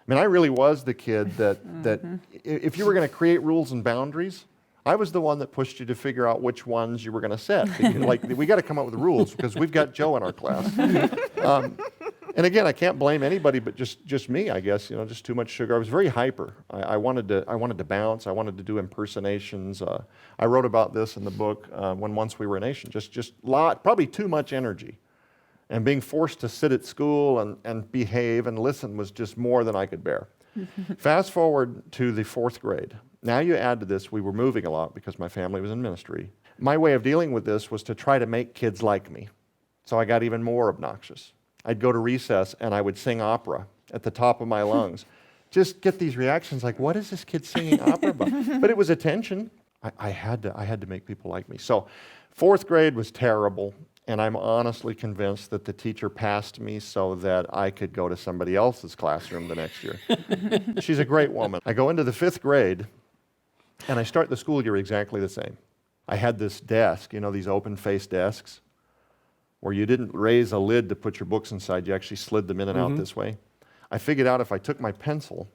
I mean, I really was the kid that if you were going to create rules and boundaries, I was the one that pushed you to figure out which ones you were going to set. Like, we got to come up with the rules because we've got Joe in our class. And again, I can't blame anybody but just me, I guess. Just too much sugar. I was very hyper. I wanted to bounce. I wanted to do impersonations. I wrote about this in the book, When Once We Were a Nation. Probably too much energy. And being forced to sit at school and behave and listen was just more than I could bear. Fast forward to the 4th grade. Now you add to this, we were moving a lot because my family was in ministry. My way of dealing with this was to try to make kids like me. So I got even more obnoxious. I'd go to recess and I would sing opera at the top of my lungs. Just get these reactions like, what is this kid singing opera about? But it was attention. I had to make people like me. So 4th grade was terrible. And I'm honestly convinced that the teacher passed me so that I could go to somebody else's classroom the next year. She's a great woman. I go into the 5th grade, and I start the school year exactly the same. I had this desk, these open-faced desks, where you didn't raise a lid to put your books inside. You actually slid them in and out this way. I figured out if I took my pencil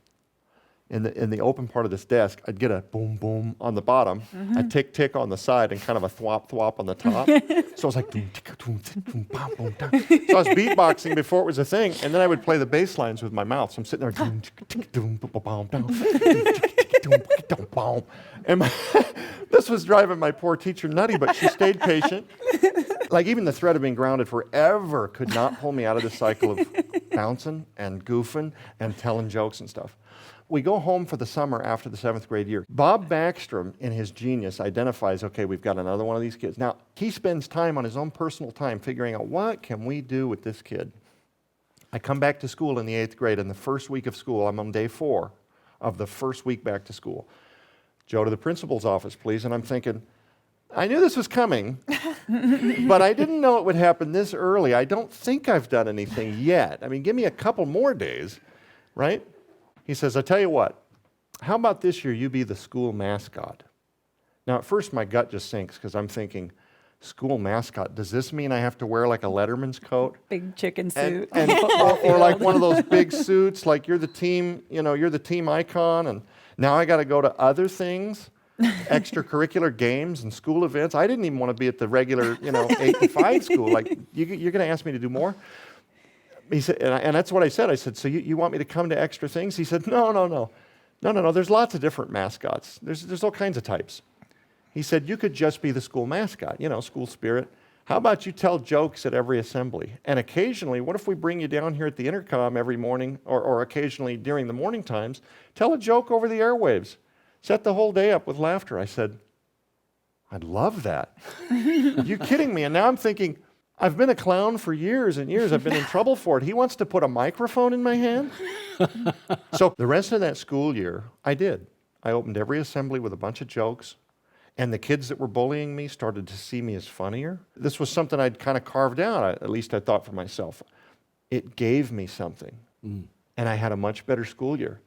in the open part of this desk, I'd get a boom, boom on the bottom, a tick, tick on the side, and kind of a thwop, thwop on the top. So I was like, boom, tick, boom, tick, boom, bam, boom, da. So I was beatboxing before it was a thing, and then I would play the bass lines with my mouth. So I'm sitting there, boom, tick, tick, boom, boom, boom, boom, tick, boom. And this was driving my poor teacher nutty, but she stayed patient. Like, even the threat of being grounded forever could not pull me out of the cycle of bouncing and goofing and telling jokes and stuff. We go home for the summer after the 7th grade year. Bob Backstrom, in his genius, identifies, okay, we've got another one of these kids. Now, he spends time on his own personal time figuring out, what can we do with this kid? I come back to school in the 8th grade, and the first week of school, I'm on day 4 of the first week back to school. Joe, to the principal's office, please. And I'm thinking, I knew this was coming, but I didn't know it would happen this early. I don't think I've done anything yet. I mean, give me a couple more days, right? He says, I tell you what, how about this year you be the school mascot? Now, at first, my gut just sinks because I'm thinking, school mascot, does this mean I have to wear like a letterman's coat? Big chicken suit. Or like one of those big suits, like you're the team, you're the team icon, and now I got to go to other things, extracurricular games and school events. I didn't even want to be at the regular, 8 to 5 school. Like, you're going to ask me to do more? He said, and that's what I said. I said, so you want me to come to extra things? He said, no. There's lots of different mascots. There's all kinds of types. He said, you could just be the school mascot, school spirit. How about you tell jokes at every assembly? And occasionally, what if we bring you down here at the intercom every morning, or occasionally during the morning times, tell a joke over the airwaves. Set the whole day up with laughter. I said, I'd love that. Are you kidding me? And now I'm thinking, I've been a clown for years and years. I've been in trouble for it. He wants to put a microphone in my hand? So the rest of that school year, I did. I opened every assembly with a bunch of jokes, and the kids that were bullying me started to see me as funnier. This was something I'd kind of carved out, at least I thought for myself. It gave me something, and I had a much better school year.